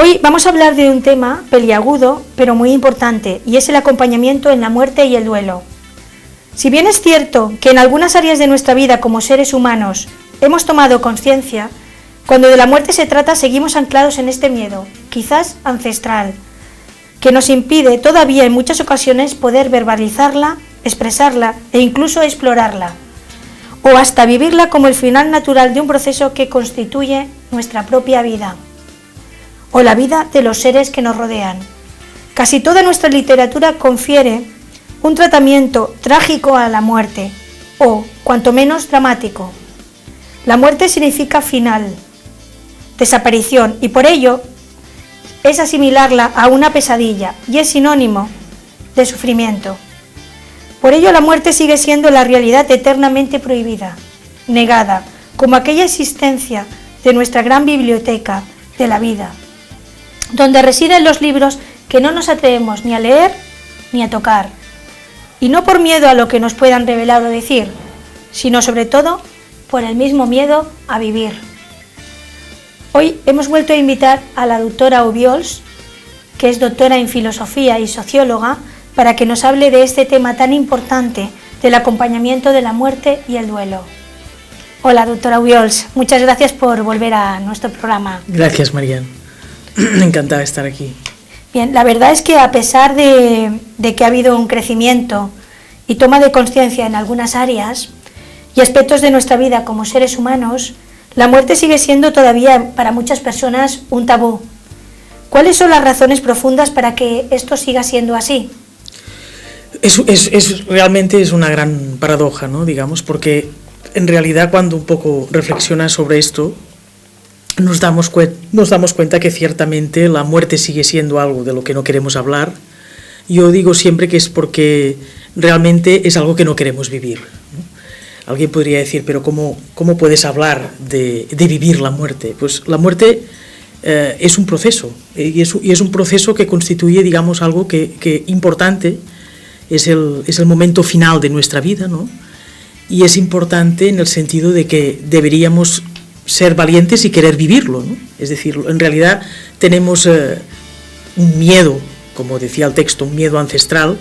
Hoy vamos a hablar de un tema peliagudo, pero muy importante, y es el acompañamiento en la muerte y el duelo. Si bien es cierto que en algunas áreas de nuestra vida como seres humanos hemos tomado conciencia, cuando de la muerte se trata seguimos anclados en este miedo, quizás ancestral, que nos impide todavía en muchas ocasiones poder verbalizarla, expresarla e incluso explorarla, o hasta vivirla como el final natural de un proceso que constituye nuestra propia vida, o la vida de los seres que nos rodean. Casi toda nuestra literatura confiere un tratamiento trágico a la muerte, o cuanto menos dramático. La muerte significa final, desaparición, y por ello es asimilarla a una pesadilla, y es sinónimo de sufrimiento. Por ello la muerte sigue siendo la realidad eternamente prohibida, negada, como aquella existencia de nuestra gran biblioteca de la vida, donde residen los libros que no nos atrevemos ni a leer ni a tocar, y no por miedo a lo que nos puedan revelar o decir, sino sobre todo por el mismo miedo a vivir. Hoy hemos vuelto a invitar a la doctora Obiols, que es doctora en filosofía y socióloga, para que nos hable de este tema tan importante del acompañamiento de la muerte y el duelo. Hola, doctora Obiols, muchas gracias por volver a nuestro programa. Gracias, Marian. Encantada de estar aquí. Bien, la verdad es que a pesar de que ha habido un crecimiento y toma de conciencia en algunas áreas y aspectos de nuestra vida como seres humanos, la muerte sigue siendo todavía para muchas personas un tabú. ¿Cuáles son las razones profundas para que esto siga siendo así? Realmente es una gran paradoja, ¿no? Digamos, porque en realidad cuando un poco reflexionas sobre esto, nos damos cuenta que ciertamente la muerte sigue siendo algo de lo que no queremos hablar. Yo digo siempre que es porque realmente es algo que no queremos vivir, ¿no? Alguien podría decir, pero ¿cómo puedes hablar de vivir la muerte? Pues la muerte es un proceso, y es un proceso que constituye, digamos, algo que importante, es el momento final de nuestra vida, ¿no? Y es importante en el sentido de que deberíamos ser valientes y querer vivirlo, ¿no? Es decir, en realidad tenemos un miedo, como decía el texto, un miedo ancestral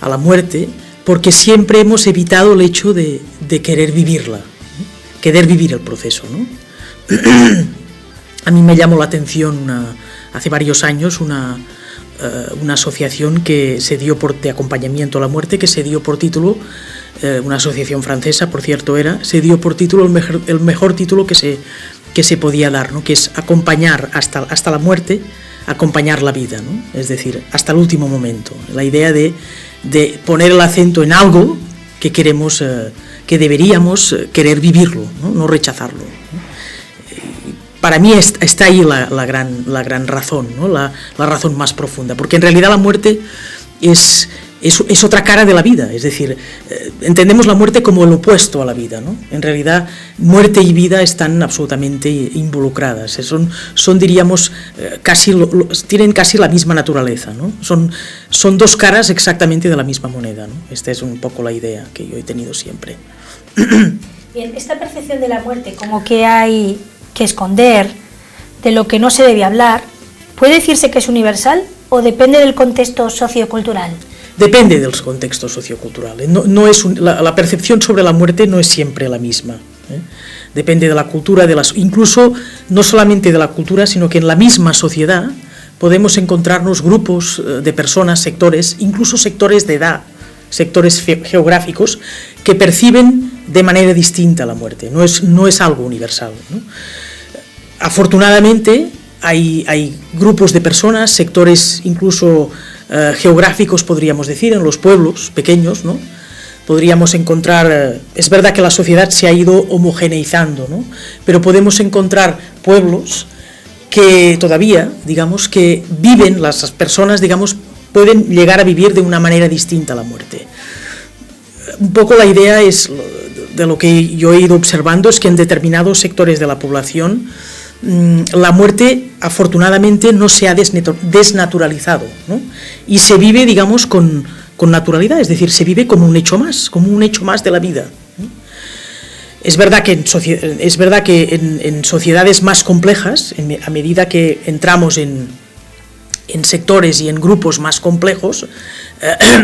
a la muerte, porque siempre hemos evitado el hecho de querer vivirla, ¿no? Querer vivir el proceso, ¿no? A mí me llamó la atención hace varios años una asociación que se dio de acompañamiento a la muerte, que se dio por título, una asociación francesa, por cierto, se dio por título el mejor título que se podía dar, ¿no? Que es acompañar hasta la muerte, acompañar la vida, ¿no? Es decir, hasta el último momento. La idea de poner el acento en algo que queremos, que deberíamos querer vivirlo, ¿no? No rechazarlo, ¿no? Para mí está ahí la gran razón, ¿no? La razón más profunda, porque en realidad la muerte es otra cara de la vida, es decir, entendemos la muerte como el opuesto a la vida, ¿no? En realidad, muerte y vida están absolutamente involucradas, son diríamos, tienen casi la misma naturaleza, ¿no? Son dos caras exactamente de la misma moneda, ¿no? Esta es un poco la idea que yo he tenido siempre. Bien, esta percepción de la muerte como que hay que esconder, de lo que no se debe hablar, ¿puede decirse que es universal o depende del contexto sociocultural? Depende de los contextos socioculturales. La percepción sobre la muerte no es siempre la misma, ¿eh? Depende de la cultura, incluso no solamente de la cultura, sino que en la misma sociedad podemos encontrarnos grupos de personas, sectores, incluso sectores de edad, sectores geográficos, que perciben de manera distinta la muerte. No es algo universal, ¿no? Afortunadamente hay grupos de personas, sectores incluso geográficos, podríamos decir, en los pueblos pequeños, ¿no? Podríamos encontrar, es verdad que la sociedad se ha ido homogeneizando, ¿no? Pero podemos encontrar pueblos que todavía, digamos, que viven, las personas, digamos, pueden llegar a vivir de una manera distinta a la muerte. Un poco la idea es, de lo que yo he ido observando, es que en determinados sectores de la población la muerte afortunadamente no se ha desnaturalizado, ¿no? Y se vive, digamos, con naturalidad, es decir, se vive como un hecho más de la vida, ¿no? Es verdad que en sociedades más complejas, a medida que entramos en sectores y en grupos más complejos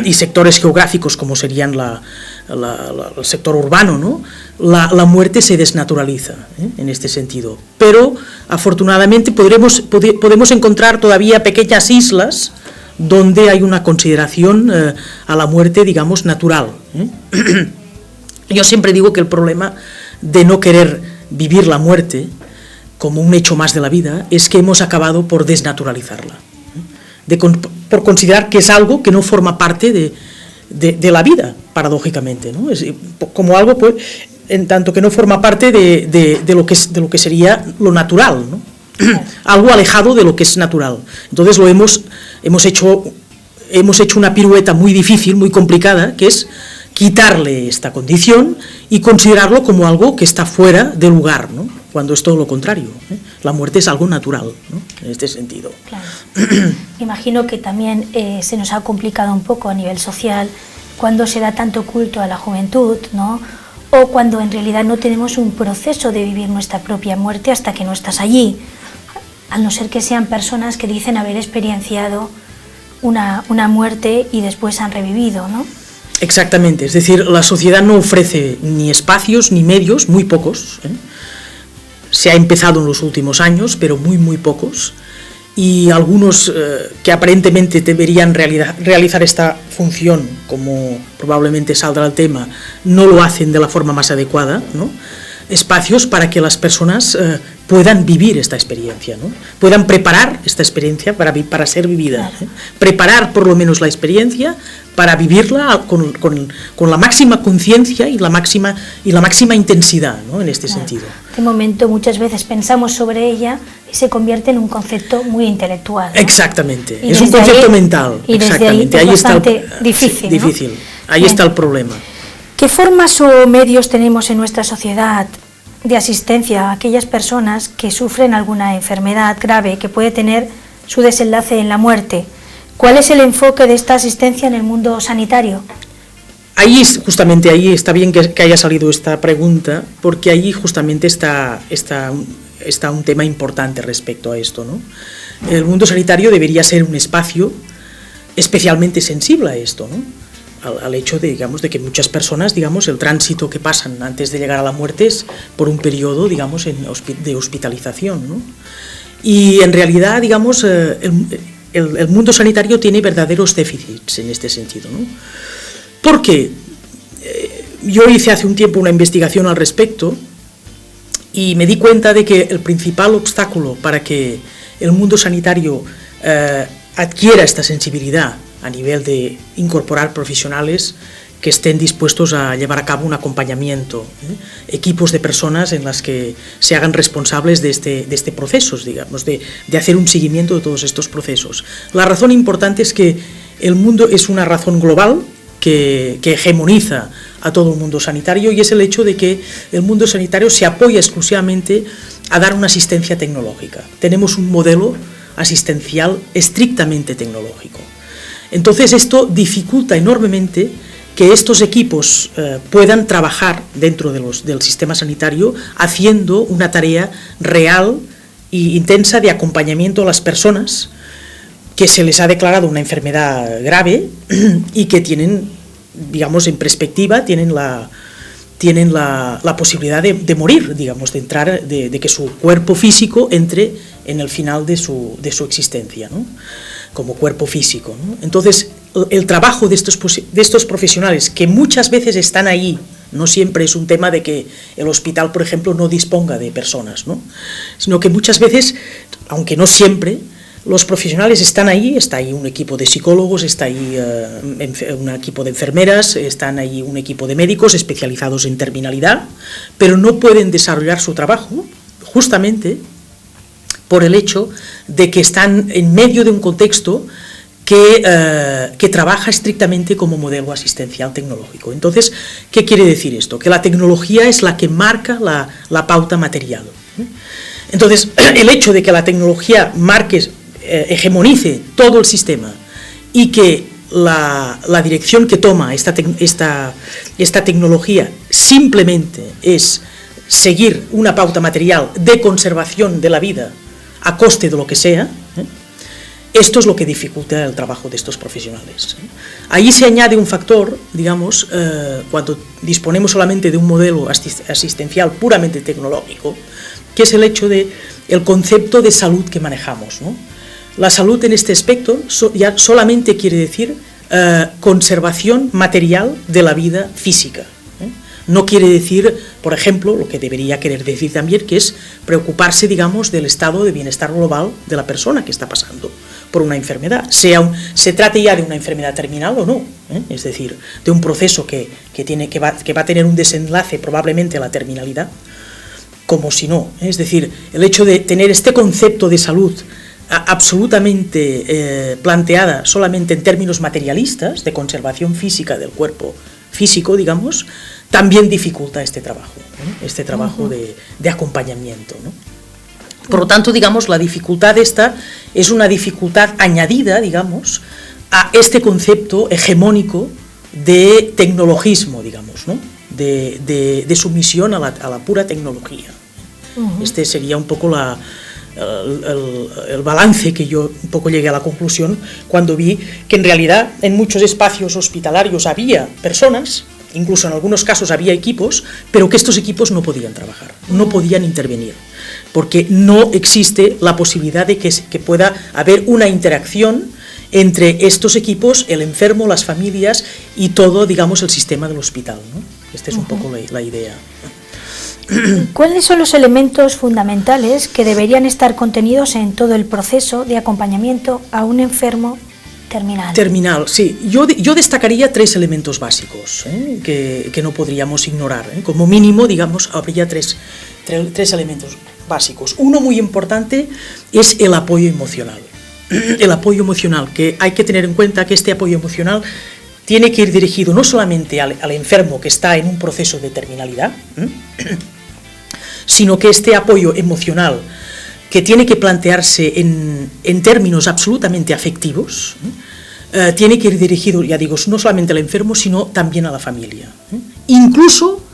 y sectores geográficos como serían el sector urbano, ¿no? La muerte se desnaturaliza en este sentido. Pero afortunadamente podemos encontrar todavía pequeñas islas donde hay una consideración a la muerte, digamos, natural. Yo siempre digo que el problema de no querer vivir la muerte como un hecho más de la vida es que hemos acabado por desnaturalizarla, por considerar que es algo que no forma parte de la vida, paradójicamente, ¿no? Es como algo, pues, en tanto que no forma parte de lo que sería lo natural, ¿no? Algo alejado de lo que es natural. Entonces hemos hecho una pirueta muy difícil, muy complicada, que es quitarle esta condición y considerarlo como algo que está fuera de lugar, ¿no? Cuando es todo lo contrario, ¿eh? La muerte es algo natural, ¿no? En este sentido. Claro. Imagino que también se nos ha complicado un poco a nivel social cuando se da tanto culto a la juventud, ¿no? O cuando en realidad no tenemos un proceso de vivir nuestra propia muerte hasta que no estás allí, al no ser que sean personas que dicen haber experienciado una muerte y después han revivido, ¿no? Exactamente, es decir, la sociedad no ofrece ni espacios ni medios, muy pocos, ¿eh? Se ha empezado en los últimos años, pero muy pocos, y algunos que aparentemente deberían realizar esta función, como probablemente saldrá el tema, no lo hacen de la forma más adecuada, ¿no? Espacios para que las personas puedan vivir esta experiencia, ¿no? Puedan preparar esta experiencia para ser vivida, ¿eh? Preparar por lo menos la experiencia para vivirla con la máxima conciencia y la máxima intensidad, ¿no? En este sentido. De momento muchas veces pensamos sobre ella y se convierte en un concepto muy intelectual, ¿no? Exactamente, es un concepto mental. Y desde ahí es bastante difícil, ¿no? Difícil, ahí está el problema. ¿Qué formas o medios tenemos en nuestra sociedad de asistencia a aquellas personas que sufren alguna enfermedad grave que puede tener su desenlace en la muerte? ¿Cuál es el enfoque de esta asistencia en el mundo sanitario? Justamente ahí está bien que haya salido esta pregunta, porque ahí justamente está un tema importante respecto a esto, ¿no? El mundo sanitario debería ser un espacio especialmente sensible a esto, ¿no? Al hecho de que muchas personas, el tránsito que pasan antes de llegar a la muerte es por un periodo, de hospitalización, ¿no? Y en realidad, el mundo sanitario tiene verdaderos déficits en este sentido, ¿no? Porque yo hice hace un tiempo una investigación al respecto y me di cuenta de que el principal obstáculo para que el mundo sanitario adquiera esta sensibilidad a nivel de incorporar profesionales que estén dispuestos a llevar a cabo un acompañamiento, equipos de personas en las que se hagan responsables de este proceso, de hacer un seguimiento de todos estos procesos. La razón importante es que el mundo es una razón global que hegemoniza a todo el mundo sanitario, y es el hecho de que el mundo sanitario se apoya exclusivamente a dar una asistencia tecnológica. Tenemos un modelo asistencial estrictamente tecnológico. Entonces esto dificulta enormemente que estos equipos puedan trabajar dentro del sistema sanitario haciendo una tarea real e intensa de acompañamiento a las personas que se les ha declarado una enfermedad grave y que tienen, en perspectiva, tienen la posibilidad de morir, de entrar, de que su cuerpo físico entre en el final de su existencia, ¿no? Como cuerpo físico, ¿no? Entonces, el trabajo de estos profesionales, que muchas veces están ahí, no siempre es un tema de que el hospital, por ejemplo, no disponga de personas, ¿no? Sino que muchas veces, aunque no siempre, los profesionales están ahí, está ahí un equipo de psicólogos, está ahí un equipo de enfermeras, están ahí un equipo de médicos especializados en terminalidad, pero no pueden desarrollar su trabajo justamente por el hecho de que están en medio de un contexto que trabaja estrictamente como modelo asistencial tecnológico. Entonces, ¿qué quiere decir esto? Que la tecnología es la que marca la pauta material. Entonces, el hecho de que la tecnología hegemonice todo el sistema y que la dirección que toma esta tecnología simplemente es seguir una pauta material de conservación de la vida a coste de lo que sea, esto es lo que dificulta el trabajo de estos profesionales. Ahí se añade un factor, digamos, cuando disponemos solamente de un modelo asistencial puramente tecnológico, que es el hecho de el concepto de salud que manejamos, ¿no? La salud en este aspecto ya solamente quiere decir conservación material de la vida física. No quiere decir, por ejemplo, lo que debería querer decir también, que es preocuparse, digamos, del estado de bienestar global de la persona que está pasando por una enfermedad, se trate ya de una enfermedad terminal o no, es decir, de un proceso que va a tener un desenlace probablemente a la terminalidad, como si no, es decir, el hecho de tener este concepto de salud absolutamente planteada solamente en términos materialistas, de conservación física del cuerpo físico, digamos, también dificulta este trabajo de acompañamiento, ¿no? Por lo tanto, digamos, la dificultad esta es una dificultad añadida, digamos, a este concepto hegemónico de tecnologismo, digamos, ¿no? de sumisión a la pura tecnología. Este sería un poco el balance que yo un poco llegué a la conclusión cuando vi que en realidad en muchos espacios hospitalarios había personas, incluso en algunos casos había equipos, pero que estos equipos no podían trabajar, no podían intervenir, porque no existe la posibilidad de que pueda haber una interacción entre estos equipos, el enfermo, las familias y todo, digamos, el sistema del hospital, ¿no? Esta es un poco la idea. ¿Cuáles son los elementos fundamentales que deberían estar contenidos en todo el proceso de acompañamiento a un enfermo terminal? Terminal, sí. Yo destacaría 3 elementos básicos que no podríamos ignorar. Como mínimo, digamos, habría tres elementos básicos. Uno muy importante es el apoyo emocional. El apoyo emocional, que hay que tener en cuenta que este apoyo emocional tiene que ir dirigido no solamente al enfermo que está en un proceso de terminalidad, sino que este apoyo emocional, que tiene que plantearse en términos absolutamente afectivos, tiene que ir dirigido, ya digo, no solamente al enfermo, sino también a la familia. Incluso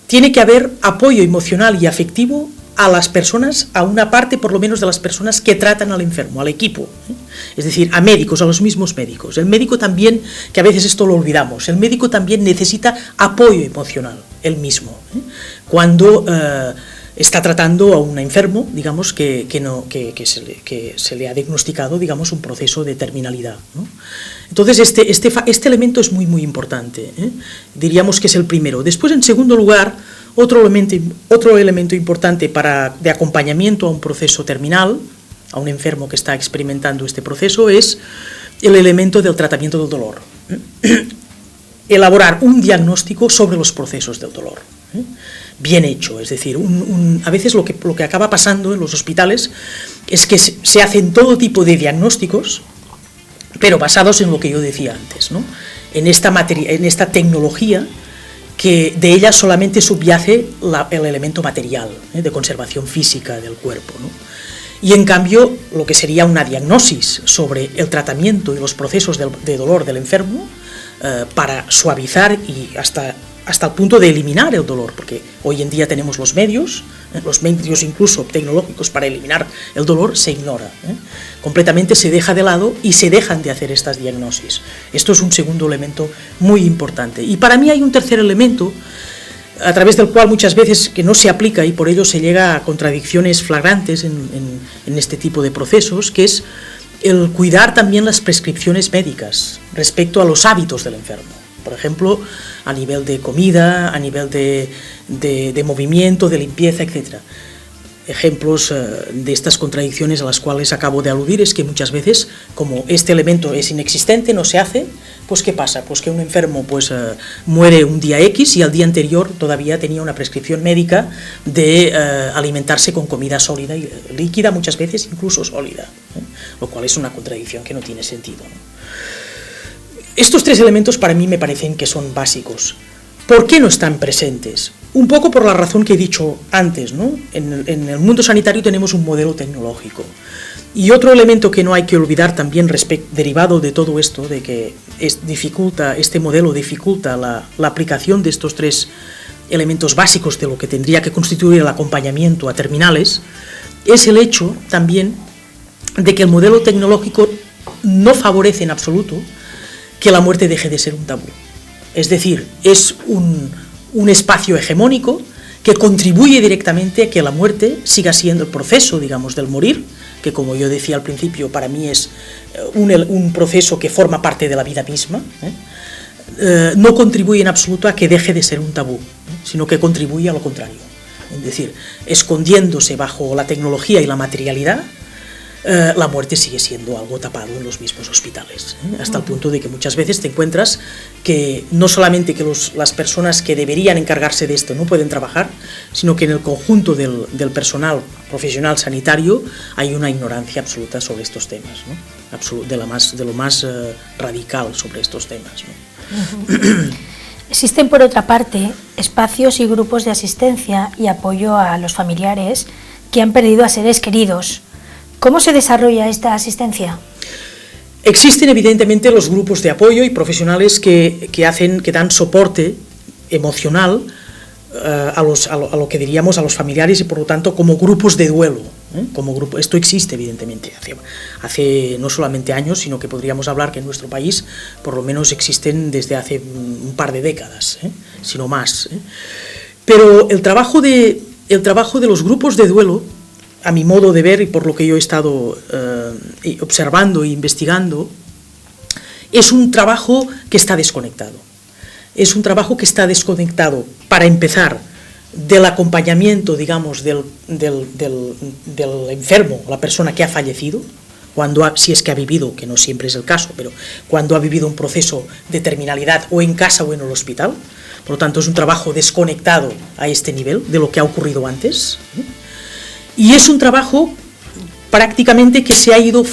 tiene que haber apoyo emocional y afectivo a las personas, a una parte por lo menos de las personas que tratan al enfermo, al equipo, es decir, a médicos, a los mismos médicos. El médico también, que a veces esto lo olvidamos, el médico también necesita apoyo emocional, él mismo, cuando está tratando a un enfermo, digamos, que se le ha diagnosticado, digamos, un proceso de terminalidad, ¿no? Entonces, este elemento es muy, muy importante, diríamos que es el primero. Después, en segundo lugar, otro elemento importante de acompañamiento a un proceso terminal, a un enfermo que está experimentando este proceso, es el elemento del tratamiento del dolor. Elaborar un diagnóstico sobre los procesos del dolor, bien hecho, es decir, a veces lo que acaba pasando en los hospitales es que se hacen todo tipo de diagnósticos, pero basados en lo que yo decía antes, ¿no? En esta tecnología, que de ella solamente subyace el elemento material, de conservación física del cuerpo, ¿no? Y en cambio, lo que sería una diagnosis sobre el tratamiento y los procesos de dolor del enfermo, para suavizar y hasta el punto de eliminar el dolor, porque hoy en día tenemos los medios incluso tecnológicos para eliminar el dolor, se ignora, completamente se deja de lado y se dejan de hacer estas diagnosis. Esto es un segundo elemento muy importante. Y para mí hay un tercer elemento, a través del cual muchas veces que no se aplica y por ello se llega a contradicciones flagrantes en este tipo de procesos, que es el cuidar también las prescripciones médicas respecto a los hábitos del enfermo. Por ejemplo, a nivel de comida, a nivel de movimiento, de limpieza, etc. Ejemplos de estas contradicciones a las cuales acabo de aludir es que muchas veces, como este elemento es inexistente, no se hace, pues ¿qué pasa? Pues que un enfermo muere un día X y al día anterior todavía tenía una prescripción médica de alimentarse con comida sólida y líquida, muchas veces incluso sólida, lo cual es una contradicción que no tiene sentido, ¿no? Estos 3 elementos para mí me parecen que son básicos. ¿Por qué no están presentes? Un poco por la razón que he dicho antes, ¿no? En el mundo sanitario tenemos un modelo tecnológico. Y otro elemento que no hay que olvidar también derivado de todo esto, de que este modelo dificulta la aplicación de estos tres elementos básicos de lo que tendría que constituir el acompañamiento a terminales, es el hecho también de que el modelo tecnológico no favorece en absoluto que la muerte deje de ser un tabú. Es decir, es un espacio hegemónico que contribuye directamente a que la muerte siga siendo el proceso, digamos, del morir, que como yo decía al principio, para mí es un proceso que forma parte de la vida misma, no contribuye en absoluto a que deje de ser un tabú, sino que contribuye a lo contrario. Es decir, escondiéndose bajo la tecnología y la materialidad, la muerte sigue siendo algo tapado en los mismos hospitales, hasta el punto de que muchas veces te encuentras que no solamente que las personas que deberían encargarse de esto no pueden trabajar, sino que en el conjunto del personal profesional sanitario hay una ignorancia absoluta sobre estos temas, ¿no? de lo más radical sobre estos temas, ¿no? Existen, por otra parte, espacios y grupos de asistencia y apoyo a los familiares que han perdido a seres queridos. ¿Cómo se desarrolla esta asistencia? Existen evidentemente los grupos de apoyo y profesionales que dan soporte emocional a lo que diríamos a los familiares y por lo tanto como grupos de duelo. Esto existe evidentemente hace no solamente años, sino que podríamos hablar que en nuestro país por lo menos existen desde hace un par de décadas, sino más. Pero el trabajo de los grupos de duelo, a mi modo de ver y por lo que yo he estado observando e investigando, es un trabajo que está desconectado. Es un trabajo que está desconectado, para empezar, del acompañamiento, digamos, del enfermo, la persona que ha fallecido, si es que ha vivido, que no siempre es el caso, pero cuando ha vivido un proceso de terminalidad o en casa o en el hospital. Por lo tanto, es un trabajo desconectado a este nivel de lo que ha ocurrido antes. Y es un trabajo prácticamente que se ha ido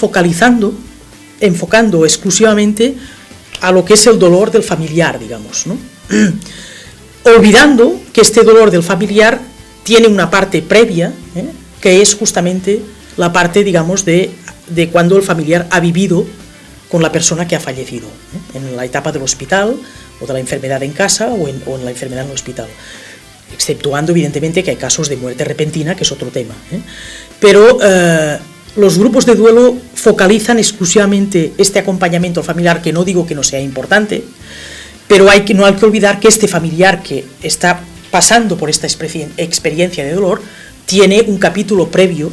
enfocando exclusivamente a lo que es el dolor del familiar, digamos, ¿no? Olvidando que este dolor del familiar tiene una parte previa, que es justamente la parte, digamos, de cuando el familiar ha vivido con la persona que ha fallecido, en la etapa del hospital, o de la enfermedad en casa, o en la enfermedad en el hospital. Exceptuando evidentemente que hay casos de muerte repentina, que es otro tema. Pero los grupos de duelo focalizan exclusivamente este acompañamiento familiar, que no digo que no sea importante, pero no hay que olvidar que este familiar que está pasando por esta experiencia de dolor tiene un capítulo previo,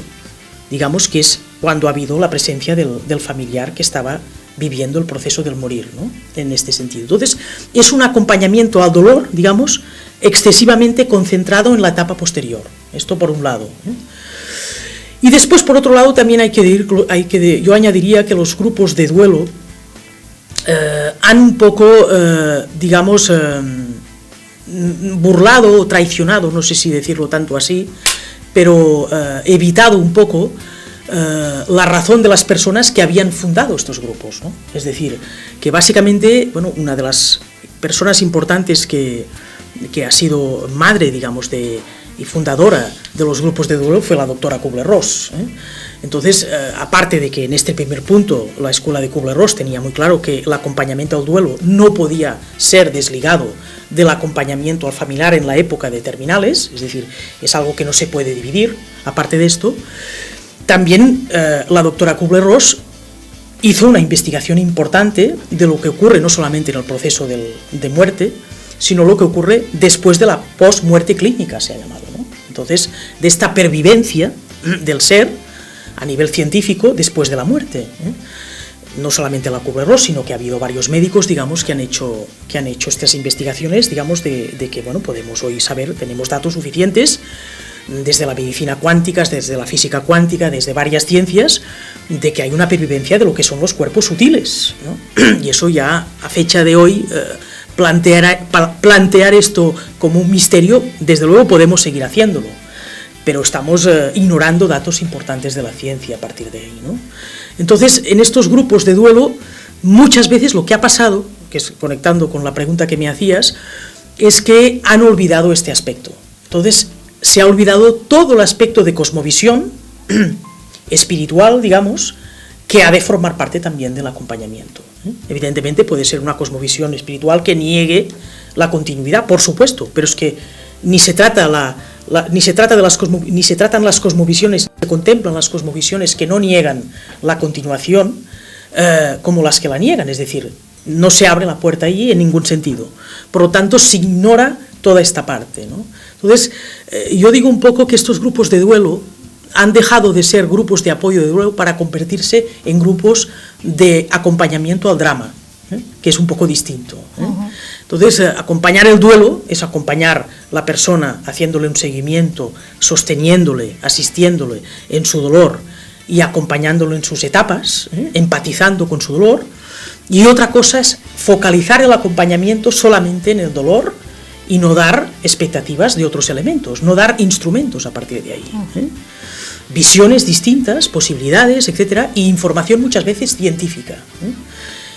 digamos, que es cuando ha habido la presencia del familiar que estaba viviendo el proceso del morir, ¿no? En este sentido. Entonces, es un acompañamiento al dolor, digamos, excesivamente concentrado en la etapa posterior. Esto por un lado. Y después, por otro lado, también yo añadiría que los grupos de duelo han un poco, digamos, burlado o traicionado, no sé si decirlo tanto así, pero evitado un poco la razón de las personas que habían fundado estos grupos, ¿no? Es decir, que básicamente, bueno, una de las personas importantes que ha sido madre, digamos, y fundadora de los grupos de duelo fue la doctora Kubler-Ross. Entonces, aparte de que en este primer punto la escuela de Kubler-Ross tenía muy claro que el acompañamiento al duelo no podía ser desligado del acompañamiento al familiar en la época de terminales, es decir, es algo que no se puede dividir. Aparte de esto, también la doctora Kubler-Ross hizo una investigación importante de lo que ocurre no solamente en el proceso de muerte, sino lo que ocurre después de la post-muerte clínica, se ha llamado, ¿no? Entonces, de esta pervivencia del ser a nivel científico después de la muerte. No solamente la Kubler-Ross, sino que ha habido varios médicos, digamos, que han hecho estas investigaciones, digamos, de que, bueno, podemos hoy saber, tenemos datos suficientes desde la medicina cuántica, desde la física cuántica, desde varias ciencias, de que hay una pervivencia de lo que son los cuerpos sutiles, ¿no? Y eso ya, a fecha de hoy, plantear esto como un misterio, desde luego podemos seguir haciéndolo, pero estamos ignorando datos importantes de la ciencia a partir de ahí, ¿no? Entonces, en estos grupos de duelo, muchas veces lo que ha pasado, que es conectando con la pregunta que me hacías, es que han olvidado este aspecto. Entonces, se ha olvidado todo el aspecto de cosmovisión espiritual, digamos, que ha de formar parte también del acompañamiento. Evidentemente puede ser una cosmovisión espiritual que niegue la continuidad, por supuesto, pero es que ni se tratan las cosmovisiones, se contemplan las cosmovisiones que no niegan la continuación como las que la niegan, es decir, no se abre la puerta allí en ningún sentido. Por lo tanto, se ignora toda esta parte, ¿no? Entonces, yo digo un poco que estos grupos de duelo han dejado de ser grupos de apoyo de duelo para convertirse en grupos de acompañamiento al drama, que es un poco distinto. Entonces, acompañar el duelo es acompañar a la persona haciéndole un seguimiento, sosteniéndole, asistiéndole en su dolor y acompañándolo en sus etapas, empatizando con su dolor. Y otra cosa es focalizar el acompañamiento solamente en el dolor y no dar expectativas de otros elementos, no dar instrumentos a partir de ahí. Visiones distintas, posibilidades, etcétera, y información muchas veces científica.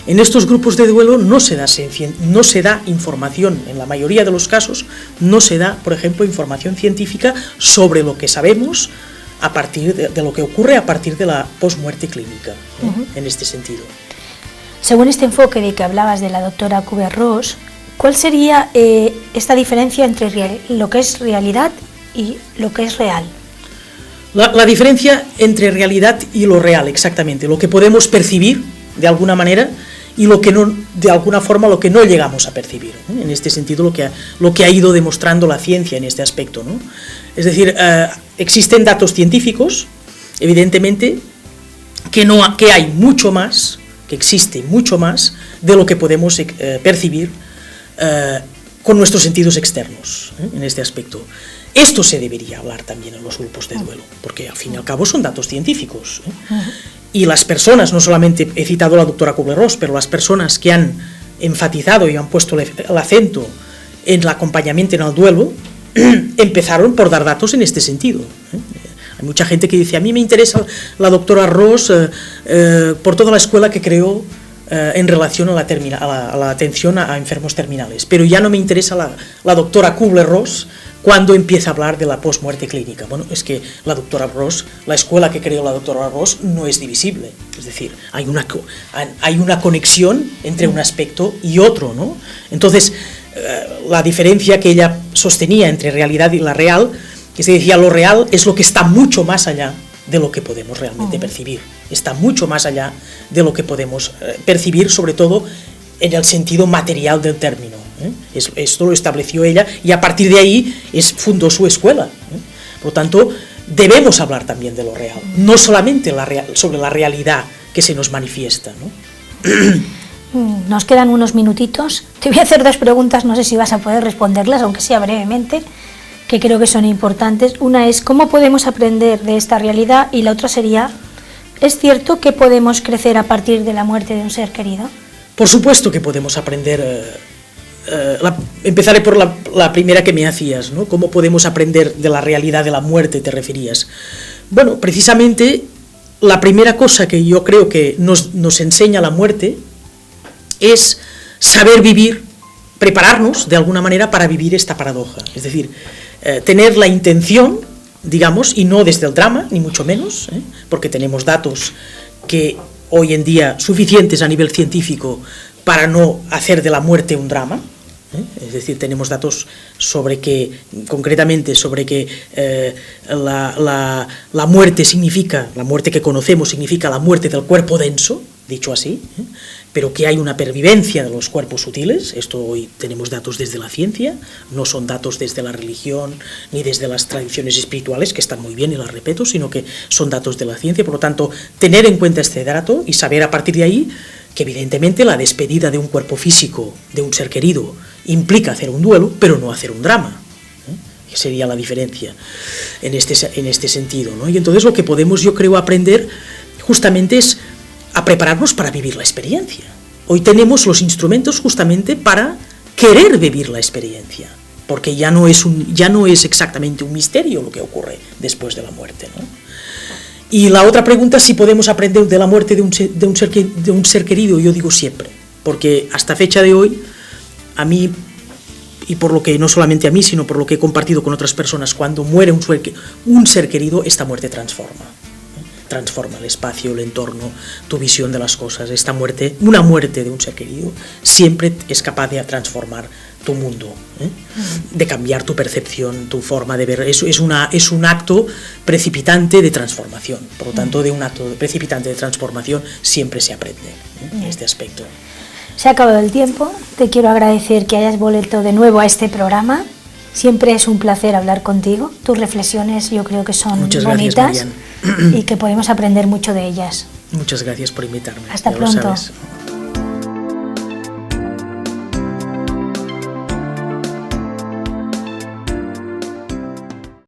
En estos grupos de duelo no se da información, en la mayoría de los casos, no se da, por ejemplo, información científica sobre lo que sabemos a partir de lo que ocurre a partir de la posmuerte clínica, en este sentido. Según este enfoque de que hablabas de la doctora Kubler-Ross, ¿cuál sería esta diferencia entre lo que es realidad y lo que es real? La diferencia entre realidad y lo real, exactamente, lo que podemos percibir de alguna manera y lo que no, de alguna forma, lo que no llegamos a percibir. En este sentido, lo que ha ido demostrando la ciencia en este aspecto, ¿no? Es decir, existen datos científicos, evidentemente, que hay mucho más, que existe mucho más de lo que podemos percibir con nuestros sentidos externos, en este aspecto. Esto se debería hablar también en los grupos de duelo, porque al fin y al cabo son datos científicos. Y las personas, no solamente he citado a la doctora Kubler-Ross, pero las personas que han enfatizado y han puesto el acento en el acompañamiento en el duelo, empezaron por dar datos en este sentido. Hay mucha gente que dice, a mí me interesa la doctora Ross por toda la escuela que creó en relación a la atención a enfermos terminales, pero ya no me interesa la doctora Kubler-Ross cuando empieza a hablar de la posmuerte clínica. Bueno, es que la doctora Ross, la escuela que creó la doctora Ross, no es divisible. Es decir, hay una conexión entre un aspecto y otro, ¿no? Entonces, la diferencia que ella sostenía entre realidad y la real, que se decía, lo real es lo que está mucho más allá de lo que podemos realmente percibir. Está mucho más allá de lo que podemos percibir, sobre todo en el sentido material del término. Esto lo estableció ella y a partir de ahí fundó su escuela. Por lo tanto, debemos hablar también de lo real, no solamente sobre la realidad que se nos manifiesta, ¿no? Nos quedan unos minutitos. Te voy a hacer dos preguntas, no sé si vas a poder responderlas, aunque sea brevemente, que creo que son importantes. Una es, ¿cómo podemos aprender de esta realidad? Y la otra sería, ¿es cierto que podemos crecer a partir de la muerte de un ser querido? Por supuesto que podemos aprender. Empezaré por la primera que me hacías, ¿no? ¿Cómo podemos aprender de la realidad de la muerte, te referías? Bueno, precisamente la primera cosa que yo creo que nos enseña la muerte es saber vivir, prepararnos de alguna manera para vivir esta paradoja. Es decir, tener la intención, digamos, y no desde el drama, ni mucho menos, porque tenemos datos que hoy en día suficientes a nivel científico para no hacer de la muerte un drama. Es decir, tenemos datos sobre que, concretamente, sobre que la muerte significa, la muerte que conocemos significa la muerte del cuerpo denso, dicho así, pero que hay una pervivencia de los cuerpos sutiles. Esto hoy tenemos datos desde la ciencia, no son datos desde la religión ni desde las tradiciones espirituales, que están muy bien y las respeto, sino que son datos de la ciencia. Por lo tanto, tener en cuenta este dato y saber a partir de ahí que evidentemente la despedida de un cuerpo físico, de un ser querido, implica hacer un duelo, pero no hacer un drama. Que sería la diferencia en este sentido, ¿no? Y entonces lo que podemos, yo creo, aprender justamente es a prepararnos para vivir la experiencia. Hoy tenemos los instrumentos justamente para querer vivir la experiencia, porque ya no es exactamente un misterio lo que ocurre después de la muerte, ¿no? Y la otra pregunta, si podemos aprender de la muerte de un ser querido, yo digo siempre, porque hasta fecha de hoy, a mí, y por lo que no solamente a mí, sino por lo que he compartido con otras personas, cuando muere un ser querido, esta muerte transforma. Transforma el espacio, el entorno, tu visión de las cosas. Esta muerte, una muerte de un ser querido, siempre es capaz de transformar tu mundo, de cambiar tu percepción, tu forma de ver. Es un acto precipitante de transformación. Por lo tanto, de un acto precipitante de transformación siempre se aprende en este aspecto. Se ha acabado el tiempo. Te quiero agradecer que hayas vuelto de nuevo a este programa. Siempre es un placer hablar contigo. Tus reflexiones yo creo que son Muchas bonitas gracias, Marian. y que podemos aprender mucho de ellas. Muchas gracias por invitarme. Hasta ya pronto. Lo sabes.